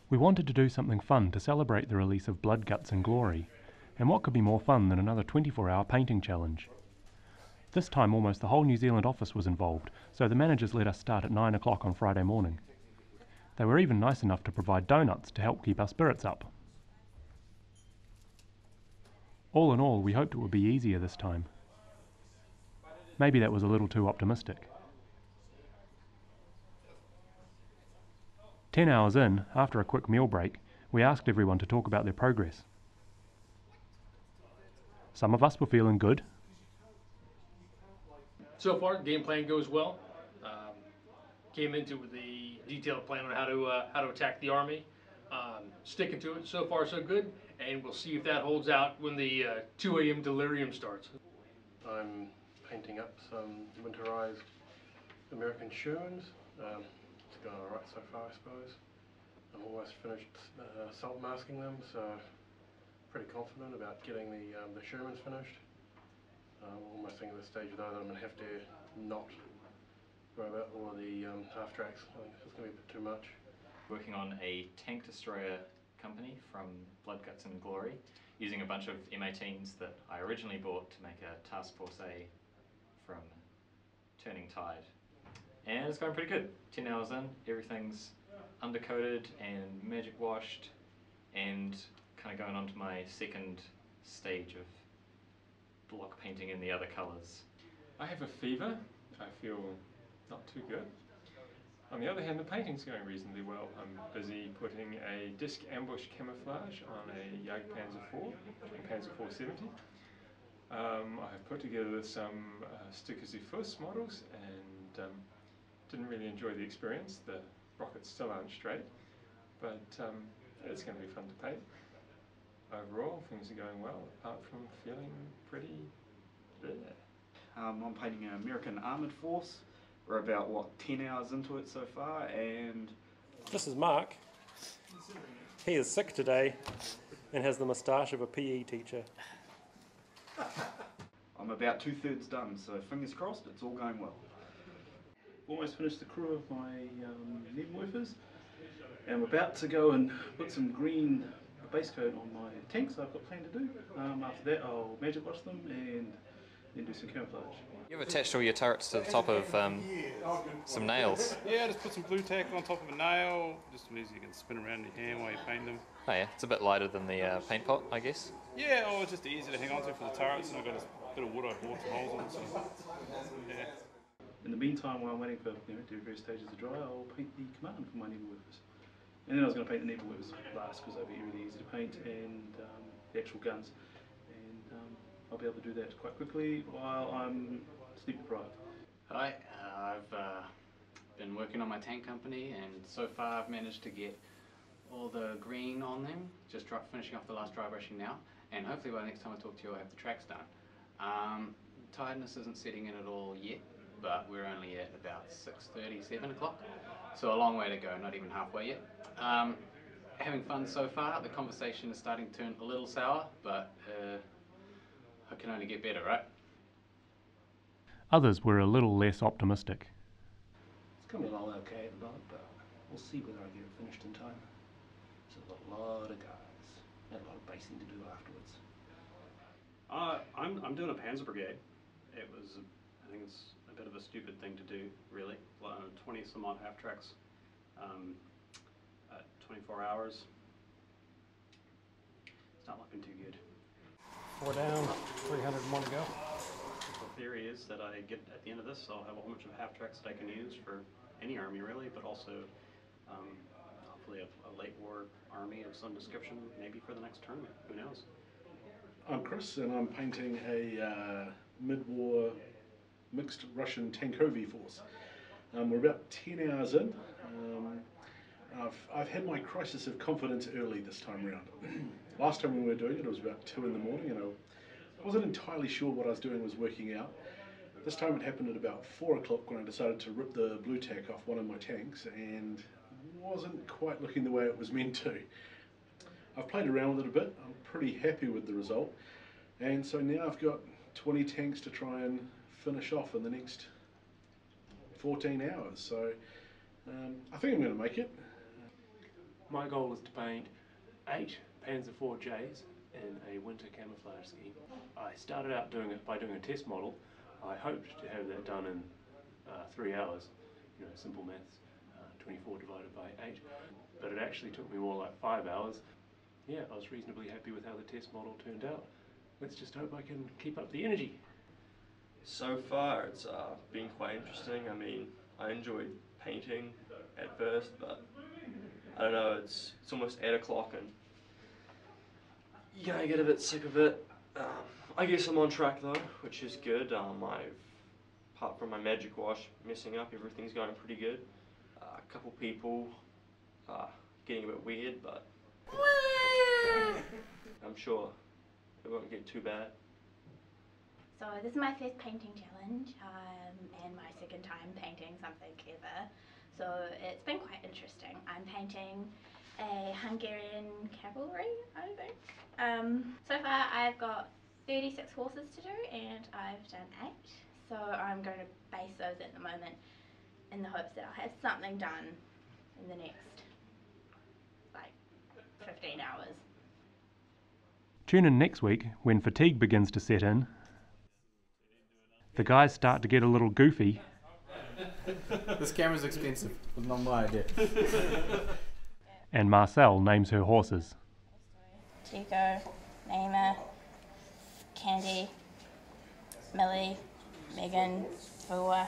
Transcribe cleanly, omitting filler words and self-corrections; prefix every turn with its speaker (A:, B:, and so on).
A: We wanted to do something fun to celebrate the release of Blood, Guts and Glory, and what could be more fun than another 24-hour painting challenge? This time almost the whole New Zealand office was involved, so the managers let us start at 9 o'clock on Friday morning. They were even nice enough to provide donuts to help keep our spirits up. All in all, we hoped it would be easier this time. Maybe that was a little too optimistic. 10 hours in, after a quick meal break, we asked everyone to talk about their progress. Some of us were feeling good.
B: So far, the game plan goes well. Came into with the detailed plan on how to attack the army. Sticking to it, so far so good, and we'll see if that holds out when the 2 a.m. delirium starts.
C: I'm painting up some winterized American Shermans. It's going alright so far, I suppose. I'm almost finished salt masking them, so pretty confident about getting the Shermans finished. Almost thinking at this stage though that I'm going to have to not worry about all of the half tracks. I think it's going to be a bit too much.
D: Working on a tank destroyer company from Blood, Guts and Glory, using a bunch of M18s that I originally bought to make a Task Force A from Turning Tide. And it's going pretty good. 10 hours in, everything's undercoated and magic washed, and kind of going on to my second stage of block painting in the other colours.
E: I have a fever. I feel not too good. On the other hand, the painting's going reasonably well. I'm busy putting a disc ambush camouflage on a Jagdpanzer IV, a Panzer 470. I've put together some Sticker-Sie-Fuss models and didn't really enjoy the experience. The rockets still aren't straight, but it's going to be fun to paint. Overall, things are going well, apart from feeling pretty bleh.
F: I'm painting an American Armoured Force. We're about, 10 hours into it so far, and...
G: This is Mark. He is sick today and has the moustache of a PE teacher.
F: I'm about 2/3 done, so fingers crossed, it's all going well.
H: Almost finished the crew of my Nebenwerfers. I'm about to go and put some green base coat on my tanks I've got planned to do. After that I'll magic wash them and then do some camouflage.
D: You've attached all your turrets to the top of some nails.
I: Yeah, just put some blue tack on top of a nail, just means you can spin around in your hand while you paint them.
D: Oh yeah, it's a bit lighter than the paint pot, I guess.
I: Yeah, oh, it's just easy to hang on to for the turrets, and I've got a bit of wood I bought some holes on, so yeah.
H: In the meantime, while I'm waiting for the various stages to dry, I'll paint the command for my Nebenwerfers. And then I was going to paint the Nebenwerfers last because they'll be really easy to paint, and the actual guns. And I'll be able to do that quite quickly while I'm sleep deprived.
J: Hi, I've been working on my tank company, and so far I've managed to get all the green on them, just finishing off the last dry brushing now, and hopefully by the next time I talk to you I'll have the tracks done. Tiredness isn't setting in at all yet, but we're only at about 6:30, 7 o'clock, so a long way to go, not even halfway yet. Having fun so far. The conversation is starting to turn a little sour, but it can only get better, right?
A: Others were a little less optimistic.
K: It's coming along okay at the moment, but we'll see whether I get it finished in time. There's a lot of guys and a lot of basing to do afterwards.
L: I'm doing a Panzer Brigade. It was, I think it's a bit of a stupid thing to do, really. 20 some odd half tracks, 24 hours. It's not looking too good.
G: 4 down, 301 to go.
L: The theory is that I get at the end of this, I'll have a whole bunch of half tracks that I can use for any army really, but also hopefully a late war army of some description, maybe for the next tournament. Who knows?
M: I'm Chris, and I'm painting a mid-war mixed Russian Tankovy force. We're about 10 hours in. I've had my crisis of confidence early this time around. Last time we were doing it, it was about 2 in the morning, and I wasn't entirely sure what I was doing was working out. This time it happened at about 4 o'clock when I decided to rip the blue tack off one of my tanks, and wasn't quite looking the way it was meant to. I've played around with it a bit. I'm pretty happy with the result, and so now I've got 20 tanks to try and finish off in the next 14 hours, so I think I'm going to make it.
A: My goal is to paint 8 Panzer IV-Js in a winter camouflage scheme. I started out doing it by doing a test model. I hoped to have that done in 3 hours, simple maths, 24 divided by 8, but it actually took me more like 5 hours. Yeah, I was reasonably happy with how the test model turned out. Let's just hope I can keep up the energy.
N: So far it's been quite interesting. I mean, I enjoyed painting at first, but I don't know, it's almost 8 o'clock and yeah, I get a bit sick of it. I guess I'm on track though, which is good. Apart from my magic wash messing up, everything's going pretty good. A couple people getting a bit weird, but I'm sure it won't get too bad.
O: So this is my first painting challenge and my second time painting something ever. So it's been quite interesting. I'm painting a Hungarian cavalry, I think. So far I've got 36 horses to do and I've done 8. So I'm going to base those at the moment in the hopes that I'll have something done in the next 15 hours.
A: Tune in next week when fatigue begins to set in. The guys start to get a little goofy.
P: This camera's expensive, it's not my idea.
A: And Marcel names her horses.
O: Chico, Naima, Candy, Millie, Megan, Fua.